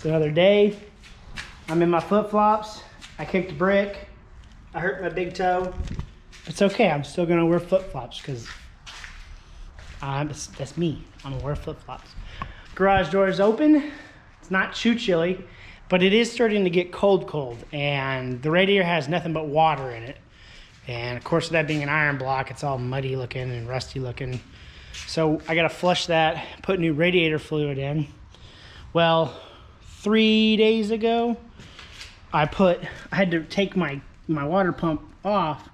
It's another day. I'm in my flip-flops. I kicked a brick. I hurt my big toe. It's okay, I'm still gonna wear flip-flops because that's me. I'm gonna wear flip-flops. Garage door is open. It's not too chilly, but it is starting to get cold, and the radiator has nothing but water in it. And of course, that being an iron block, it's all muddy looking and rusty looking. So I gotta flush that, put new radiator fluid in. Well, 3 days ago, I had to take my water pump off,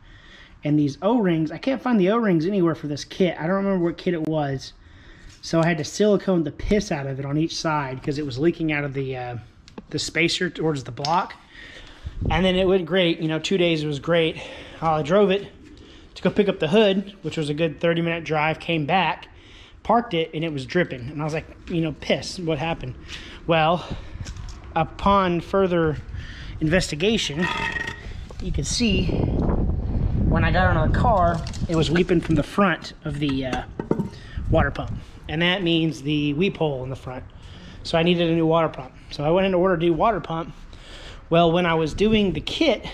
and these O-rings, I can't find the O-rings anywhere for this kit. I don't remember what kit it was. So I had to silicone the piss out of it on each side because it was leaking out of the spacer towards the block. And then it went great. 2 days it was great. I drove it to go pick up the hood, which was a good 30-minute drive, came back, parked it, and it was dripping. And I was like, piss, what happened? Well, upon further investigation, you can see when I got on the car, it was weeping from the front of the water pump. And that means the weep hole in the front. So I needed a new water pump. So I went in to order a new water pump. Well, when I was doing the kit,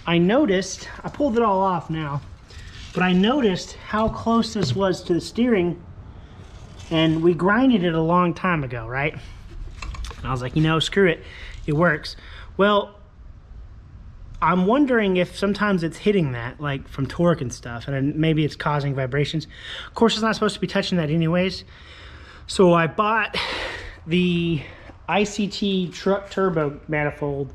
I noticed, I pulled it all off now, but I noticed how close this was to the steering, and we grinded it a long time ago, right? And I was like, screw it, it works. Well, I'm wondering if sometimes it's hitting that, like from torque and stuff, and maybe it's causing vibrations. Of course, it's not supposed to be touching that anyways. So I bought the ICT truck turbo manifold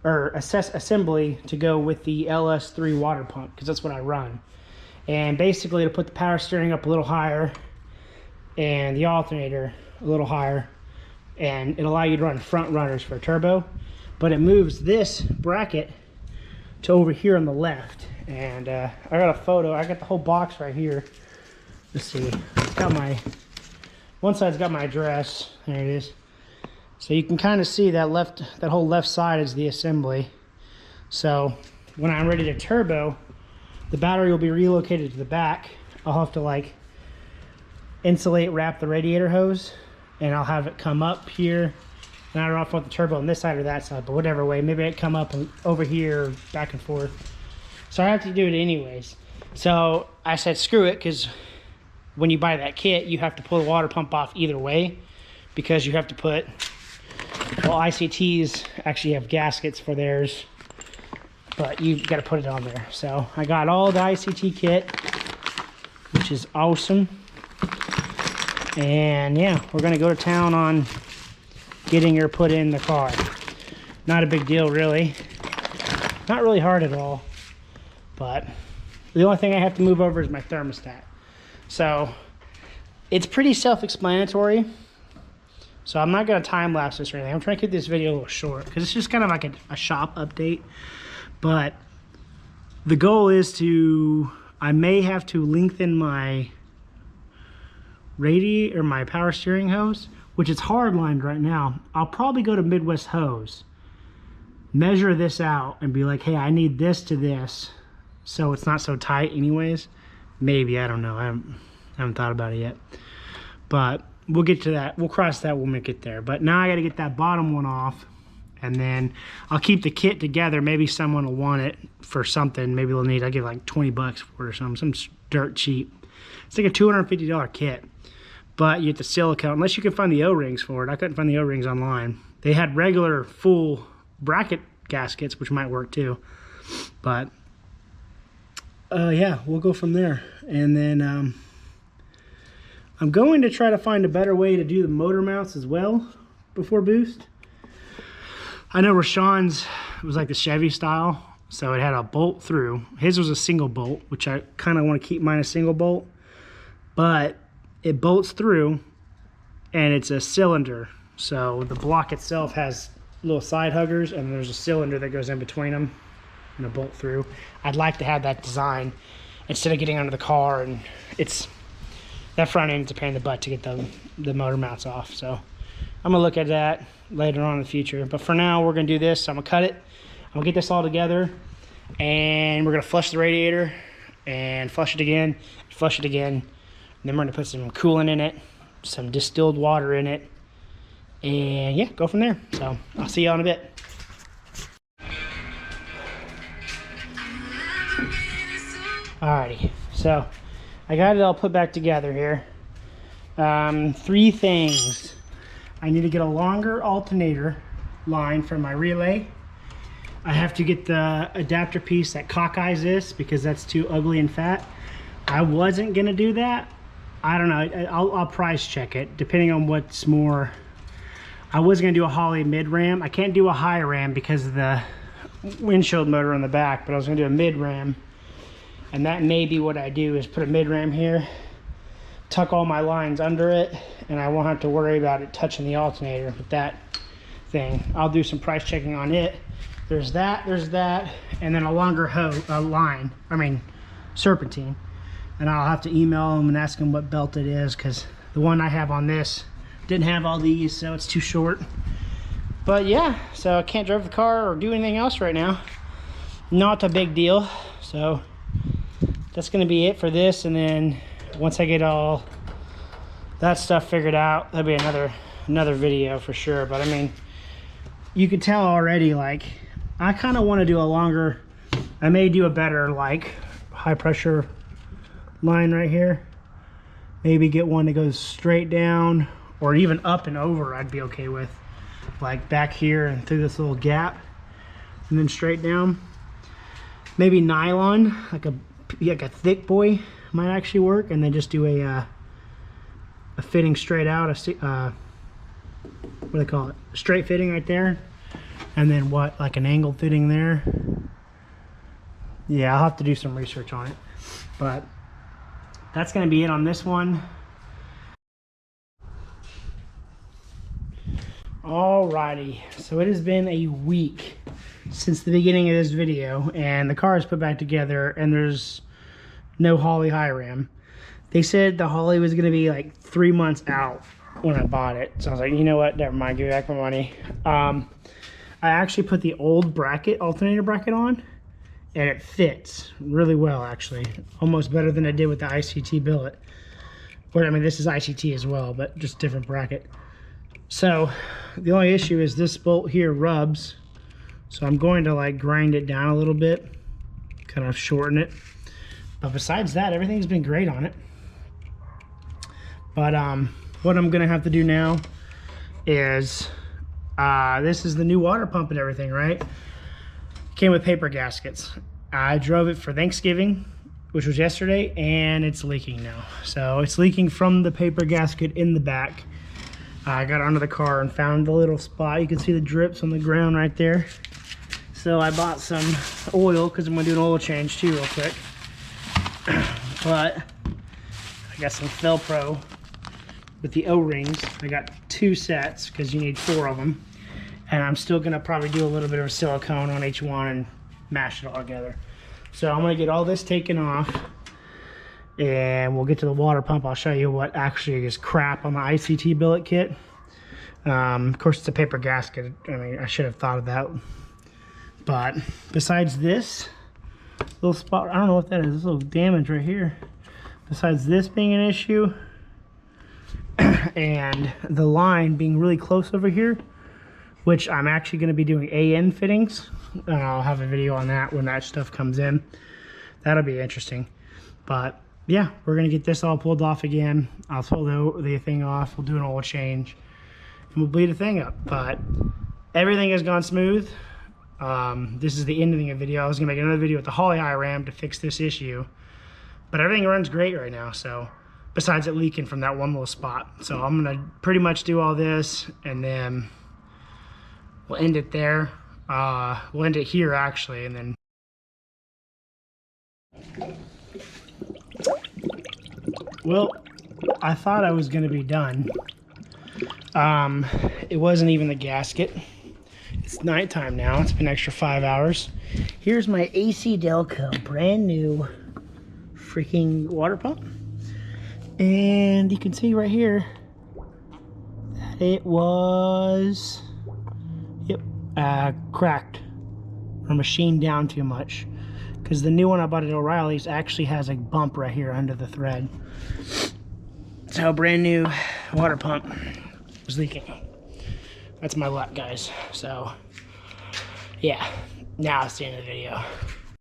or assembly to go with the LS3 water pump, because that's what I run. And basically to put the power steering up a little higher and the alternator a little higher, and it'll allow you to run front runners for a turbo, but it moves this bracket to over here on the left. And I got a photo, I got the whole box right here. Let's see, it's got one side's got my address, there it is. So you can kind of see that whole left side is the assembly. So when I'm ready to turbo, the battery will be relocated to the back. I'll have to insulate wrap the radiator hose, and I'll have it come up here. And I don't know if I want the turbo on this side or that side, but whatever way, maybe it come up and over here, back and forth. So I have to do it anyways. So I said screw it, because when you buy that kit, you have to pull the water pump off either way, because you have to put, well, ICTs actually have gaskets for theirs, but you got to put it on there. So I got all the ICT kit, which is awesome. And yeah, we're gonna go to town on getting her put in the car. Not a big deal, really. Not really hard at all. But the only thing I have to move over is my thermostat. So it's pretty self-explanatory. So I'm not gonna time lapse this or anything. I'm trying to keep this video a little short because it's just kind of like a shop update. But the goal is I may have to lengthen my radiator or my power steering hose, which is hard lined right now. I'll probably go to Midwest Hose, measure this out, and be like, hey, I need this to this, so it's not so tight anyways. Maybe, I don't know. I haven't thought about it yet. But we'll get to that. We'll cross that when we get there. But now I got to get that bottom one off, and then I'll keep the kit together. Maybe someone will want it for something. Maybe they'll need, I'll give like 20 bucks for it or something. Some dirt cheap. It's like a $250 kit. But you have to silicone, unless you can find the O-rings for it. I couldn't find the O-rings online. They had regular full bracket gaskets, which might work too. But yeah, we'll go from there. And then I'm going to try to find a better way to do the motor mounts as well before boost. I know Rashawn's was like the Chevy style, so it had a bolt through. His was a single bolt, which I kind of want to keep mine a single bolt. But it bolts through, and it's a cylinder. So the block itself has little side huggers, and there's a cylinder that goes in between them and a bolt through. I'd like to have that design instead of getting under the car, and that front end's a pain in the butt to get the motor mounts off. So I'm gonna look at that later on in the future. But for now, we're gonna do this. So I'm gonna cut it. I'm gonna get this all together, and we're gonna flush the radiator and flush it again, and then we're gonna put some coolant in it, some distilled water in it, and yeah, go from there. So I'll see you in a bit. Alrighty, so I got it all put back together here. 3 things. I need to get a longer alternator line for my relay. I have to get the adapter piece that cockeyes this because that's too ugly and fat. I wasn't gonna do that. I don't know, I'll price check it depending on what's more. I was gonna do a Holley mid ram. I can't do a high ram because of the windshield motor on the back, but I was gonna do a mid ram. And that may be what I do, is put a mid ram here, tuck all my lines under it, and I won't have to worry about it touching the alternator with that thing. I'll do some price checking on it. There's that, and then a longer serpentine. And I'll have to email them and ask them what belt it is, because the one I have on this didn't have all these, so it's too short. But yeah, so I can't drive the car or do anything else right now. Not a big deal. So that's gonna be it for this, and then once I get all that stuff figured out, that'll be another video for sure. But I mean, you can tell already, like, I kind of want to do a longer, I may do a better like high pressure line right here. Maybe get one that goes straight down or even up and over. I'd be okay with, like back here and through this little gap and then straight down. Maybe nylon, like a thick boy might actually work, and then just do a fitting straight out, what do they call it, straight fitting right there, and then like an angle fitting there. Yeah, I'll have to do some research on it, but that's gonna be it on this one. Alrighty, so it has been a week since the beginning of this video, and the car is put back together, and there's no Holley high ram. They said the Holley was gonna be like 3 months out when I bought it, so I was like, you know what, never mind, give me back my money. I actually put the old alternator bracket on, and it fits really well, actually, almost better than I did with the ICT billet. Or I mean, this is ICT as well, but just different bracket. So the only issue is this bolt here rubs, so I'm going to like grind it down a little bit, kind of shorten it. But besides that, everything's been great on it. But what I'm gonna have to do now is this is the new water pump and everything, right? Came with paper gaskets. I drove it for Thanksgiving, which was yesterday, and it's leaking now. So it's leaking from the paper gasket in the back. I got under the car and found the little spot. You can see the drips on the ground right there. So I bought some oil because I'm gonna do an oil change too real quick. But I got some Velcro with the O-rings. I got 2 sets because you need 4 of them. And I'm still gonna probably do a little bit of silicone on each one and mash it all together. So I'm gonna get all this taken off, and we'll get to the water pump. I'll show you what actually is crap on the ICT billet kit. Of course, it's a paper gasket. I mean, I should have thought of that. But besides this little spot, I don't know what that is, this little damage right here. Besides this being an issue, and the line being really close over here, which I'm actually going to be doing AN fittings. I'll have a video on that when that stuff comes in. That'll be interesting. But yeah, we're going to get this all pulled off again. I'll pull the thing off. We'll do an oil change, and we'll bleed the thing up. But everything has gone smooth. This is the end of the video. I was going to make another video with the Holley high ram to fix this issue. But everything runs great right now. So besides it leaking from that one little spot. So I'm going to pretty much do all this, and then we'll end it there. We'll end it here actually, and then well, I thought I was gonna be done. It wasn't even the gasket. It's nighttime now. It's been an extra 5 hours. Here's my AC Delco, brand new freaking water pump. And you can see right here that it was, yep, cracked or machined down too much, because the new one I bought at O'Reilly's actually has a bump right here under the thread. So brand new water pump was leaking. That's my luck, guys. So, yeah. Now it's the end of the video.